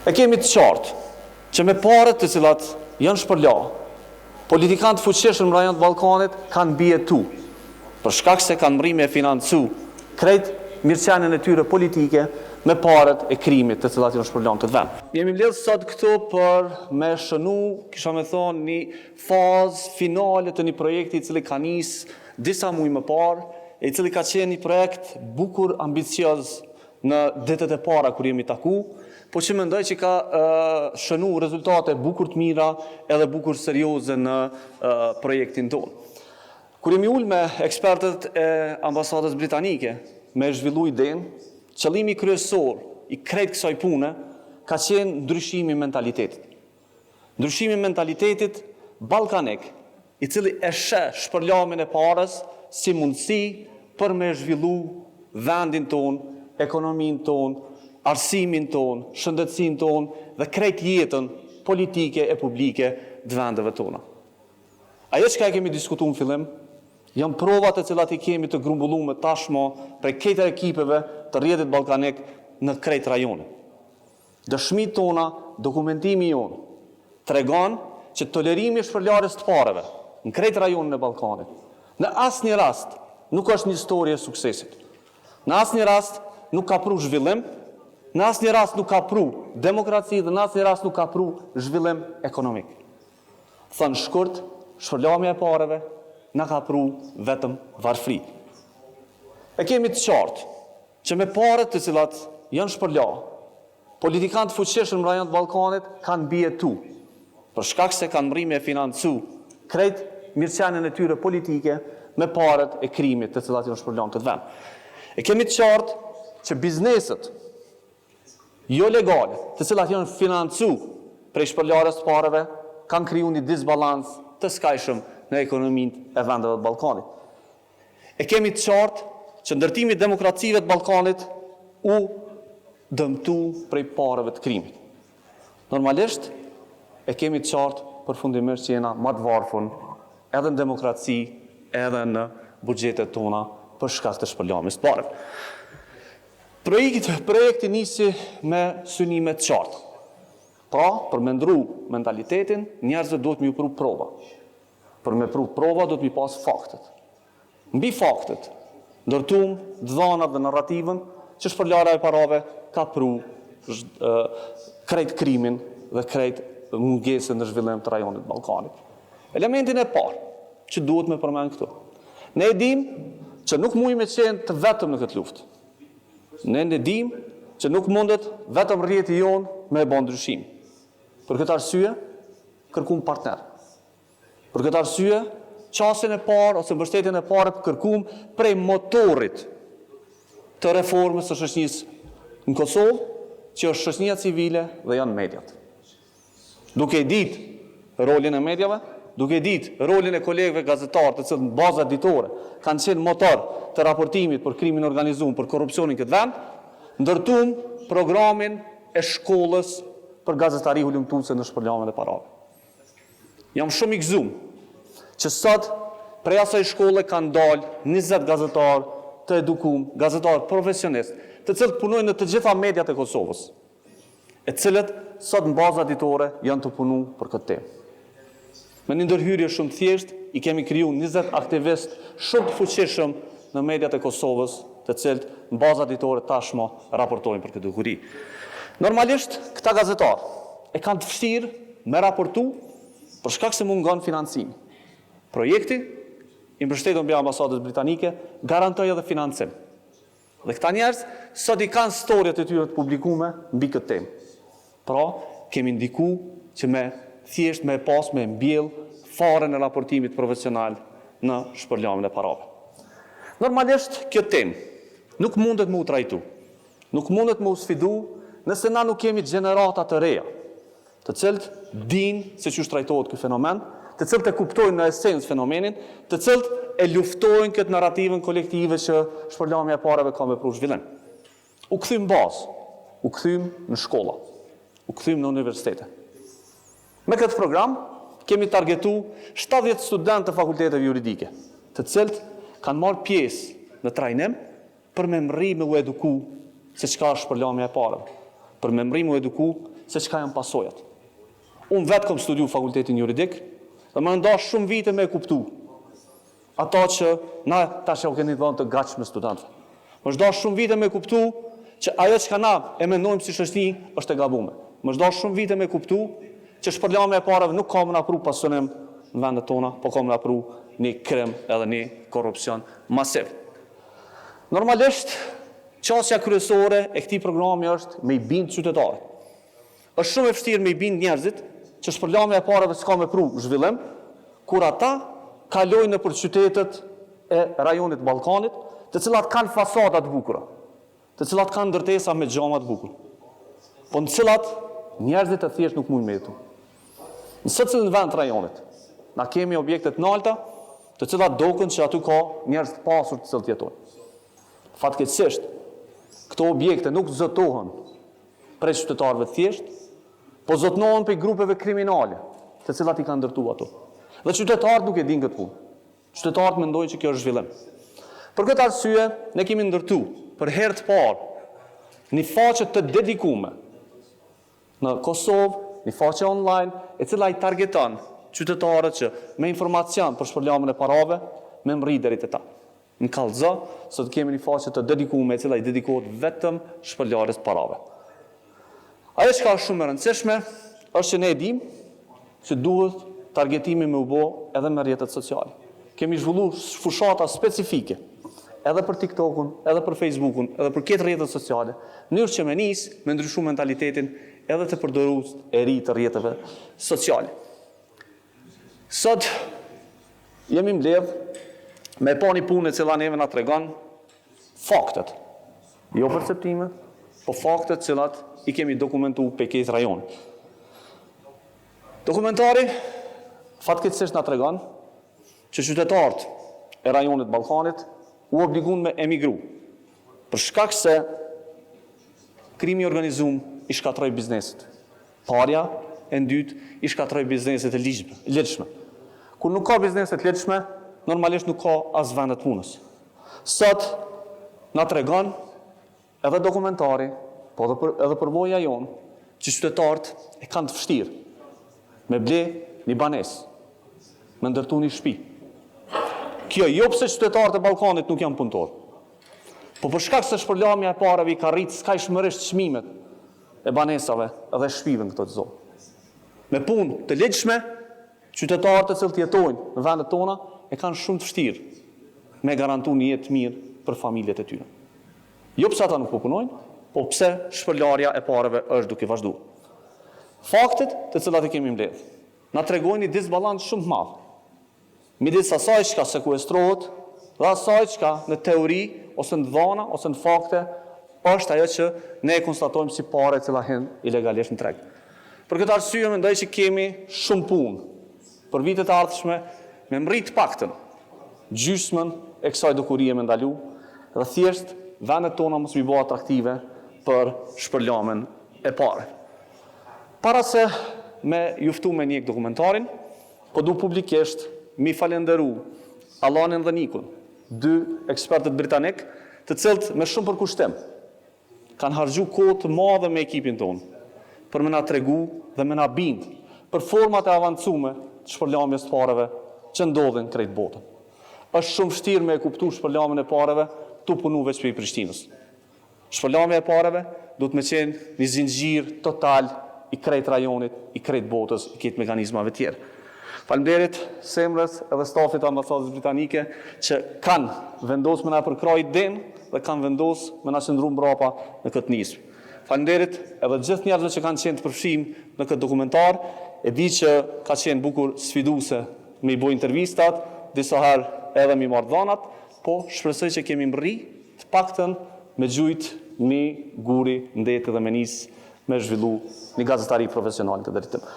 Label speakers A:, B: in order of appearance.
A: E kemi të qartë që me parët të cilat janë shpërla, politikantë fuqishëm në rajon të Ballkanit kanë bietu, për shkak se kanë mri me financu krejt mirëqenien e tyre politike me parët e krimit të cilat janë shpërla në këtë vend. Jemi mbledhur sot këtu për me shënu, kisha me thonë, një fazë finale të një projekti i cili ka nisë disa muaj më parë, i cili ka qenë një projekt bukur, ambicioz në ditët e para kur jemi taku, po që mendoj që ka shënu rezultate bukur të mira edhe bukur serioze në projektin tonë. Kur jemi ullë me ekspertët e ambasadës britanike me zhvillu idenë, qëllimi kryesor i krejt kësaj pune ka qenë ndryshimi i mentalitetit. Ndryshimi i mentalitetit ballkanik, i cili e sheh shpërlamin e parës si mundësi për me zhvillu vendin tonë, ekonominë tonë, arsimin tonë, shëndetësinë tonë dhe krejt jetën politike e publike të vendeve tona. Ajo që ka kemi diskutuar në fillim, janë provat e cilat i kemi të grumbulluar tashmë prej këtyre ekipeve të rrjetit ballkanik në krejt rajone. Dëshmitë tona, dokumentimi jonë tregon që tolerimi i shpërlarjes të parave në krejt rajonin e Ballkanit në asnjë rast nuk është një histori e suksesit. Në asnjë rast nuk ka pru zhvillim, në asnjë rast nuk ka pru demokraci dhe në asnjë rast nuk ka pru zhvillim ekonomik. Thënë shkurt, shpërlamja e parave na ka pru vetëm varfëri. E kemi të qartë që me parët të cilat janë shpërla, politikantë fuqishëm në rajon të Ballkanit kanë bietu, për shkak se kanë mri me financu krejt mirëqenien e tyre politike me parët e krimit të cilat janë shpërla në këtë vend. E kemi të qartë që bizneset jo legale, të cilat janë financu prej shpërlarjes të parave, kanë kriju një disbalans të skajshëm në ekonominë e vendeve të Ballkanit. E kemi të qartë që ndërtimi i demokracive të Ballkanit u dëmtu prej parave të krimit. Normalisht, e kemi të qartë përfundimisht që jena më të varfër edhe në demokraci, edhe në buxhetet tona për shkak të shpërlamjes së parave. Projekti nisi me synime të qartë. Pra, për me ndru mentalitetin, njerëzve duhet me pru prova. Për me pru prova, duhet me pas faktet. Mbi faktet, ndërtum dhënat dhe narrativën që shpërlarja e parave ka pru krejt krimin dhe krejt mungesën në zhvillim të rajonit të Ballkanit. Elementin e parë që duhet me përmend këtu. Ne e dim që nuk mujmë të qenë të vetëm në këtë luftë. Ne e dim që nuk mundet vetëm rrjeti jonë me e bën ndryshim. Për këtë arsye, kërkum partner. Për këtë arsye, qasjen e parë ose mbështetjen e parë kërkum prej motorit të reformës së shoqërisë në Kosovë, që është shoqëria civile dhe janë mediat. Duke ditë rolin e mediave, duke ditë rolin e kolegëve gazetarë të cilët në baza ditore kanë qenë motor të raportimit për krimin organizuar, për korrupsionin këtë vend, ndërtum programin e shkollës për gazetari hulumtuese në shpërlamin e parave. Jam shumë i gëzuar që sot prej asaj shkolle kanë dalë 20 gazetarë të edukuar, gazetarë profesionistë, të cilët punojnë në të gjitha mediat e Kosovës, e cilët sot në baza ditore janë të punu për këtë temë. Me një ndërhyrje shumë thjesht, i kemi kriju 20 aktivist shumë të fuqishëm në mediat e Kosovës, të cilët në baza ditore tashmë raportojnë për këtë dukuri. Normalisht, këta gazetarë e kanë të vështirë me raportu për shkak se mungon financimi. Projekti, i mbështetur mbi ambasadës britanike, garantoi edhe financim. Dhe këta njerëz sot i kanë storjet e tyre të publikuara mbi këtë temë. Pra, kemi ndiku që me thjesht me pas me mbjell fare në raportimit profesional në shpërlamin e parave. Normalisht, kjo temë nuk mundet me u trajtu, nuk mundet me u sfidu nëse na nuk kemi gjenerata të reja, të cilët dinë se çu trajtohet ky fenomen, të cilët e kuptojnë në esencë fenomenin, të cilët e luftojnë këtë narrativën kolektive që shpërlamja e parave ka me pru zhvillim. U kthym bazë, u kthym në shkolla, u kthym në universitete. Me këtë program kemi targetu 70 studentë të fakulteteve juridike, të cilët kanë marrë pjesë në trajnim për me mri me u eduku se çka është shpërlamja e parave. për me mri mu eduku se çka janë pasojat. Unë vetë kom studiu fakultetin juridik dhe më ndash shumë vite me kuptu ata që na tash u keni dhënë të gatshme studentëve. Më ndash shumë vite me kuptu që ajo që na e mendojmë si shoqëri është e gabuar. Më ndash shumë vite me kuptu që shpërlamja e parave nuk ka më na pru pasionim në vendet tona, po ka më na pru një krim edhe një korrupsion masiv. Normalisht, qasja kryesore e këtij programi është me i bind qytetarët. Është shumë e vështirë me i bind njerëzit që shpërlamja e parave s'ka me pru zhvillim, kur ata kalojnë nëpër qytetet e rajonit Ballkanit, të cilat kanë fasada të bukura, të cilat kanë ndërtesa me xhama të bukur, po në cilat njerëzit e thjesht nuk mundin me jetu. Në secilin vend të rajonit, na kemi objekte të larta, të cilat dokën që aty ka njerëz të pasur të cilët jetojnë. Fatkeqësisht, këto objekte nuk zotohen prej qytetarëve të thjesht, po zotnohen prej grupeve kriminale, të cilat i kanë ndërtuar ato. Dhe qytetarët nuk e dinë këtë punë. Qytetarët mendojnë që kjo është zhvillim. Për këtë arsye, ne kemi ndërtu për herë të parë një faqe të dedikuar në Kosovë, një faqe online, e cila i targeton qytetarët që me informacion për shpërlamjen e parave, me mri deri te ta. Në Kallëzë, sot kemi një faqe të dedikuar e cila i dedikohet vetëm shpërlarjes parave. Ajo që ka shumë e rëndësishme është që ne e dimë që duhet targetimi me u bë edhe me rrjetet sociale. Kemi zhvilluar fushata specifike edhe për TikTokun, edhe për Facebookun, edhe për këtë rrjetet sociale, në mënyrë që me me ndryshu mentalitetin edhe të përdorues e ri të rrjeteve sociale. Sot jemi mbledh me pa një punë e cila neve na tregon faktet, jo perceptime, po faktet cilat i kemi dokumentuar pe këtë rajon. Dokumentari fatkeqësisht na tregon që qytetarët e rajonit Ballkanit u obliguan me emigru, për shkak se krimi i organizuar i shkatroi bizneset. Parja e dytë i shkatroi bizneset e ligjshme. Kur nuk ka bizneset ligjshme, normalisht nuk ka as vendet punës. Sot na tregon edhe dokumentari, po edhe përvoja jonë, që qytetarët e kanë të vështirë me ble një banesë, me ndërtu një shtëpi. Kjo jo pse qytetarët e Ballkanit nuk janë punëtorë, po për shkak se shpërlamja e parave i ka rritë skajshmërisht çmimet e banesave edhe shtëpive në këtë zonë. Me punë të ligjshme, qytetarët e cilët jetojnë në vendet tona e kanë shumë të vështirë me garantu një jetë mirë për familjet e tyre. Jo pse ata nuk po punojnë, po pse shpërlarja e parave është duke vazhduar. Faktet të cilat e kemi mbledh na tregojnë një disbalans shumë të madh midis asaj çka sekuestrohet dhe asaj çka në teori ose në dhëna ose në fakte është ajo që ne e konstatojmë si pare që hin ilegalisht në treg. Për këtë arsye mendoj që kemi shumë punë për vitet e ardhshme me mrit paktën gjysmën e kësaj dokurie me ndalu dhe thjesht vendet tona mos i bëhen atraktive për shpërlamen e parë. Para se me juftu me një dokumentarin, po du publikisht mi falenderu Allanin dhe Nikun, dy ekspertët britanik, të cilët me shumë përkushtim kanë harxhu kohë të madhe me ekipin tonë për me na tregu dhe me na bind për format e avancume të shpërlamjes të parave që ndodhin krejt botën. Është shumë vështirë me e kuptu shpërlamjen e parave tu punu veç për i Prishtinës. Shpërlamja e parave duhet me qenë një zinxhir total i krejt rajonit, i krejt botës, i krejt mekanizmave tjerë. Faleminderit semrës edhe stafit ambasadës britanike që kanë vendos me na përkroj den dhe kanë vendos me na qëndru mbrapa në këtë nismë. Faleminderit edhe gjithë njerëzve që kanë qenë të përfshim në këtë dokumentar. E di që ka qenë bukur sfiduese me i bo intervistat, disa herë edhe me i marrë dhanat, po shpresoj që kemi mri të paktën me gjujt një guri ndete dhe me nis me zhvillu një gazetari profesional në këtë drejtim.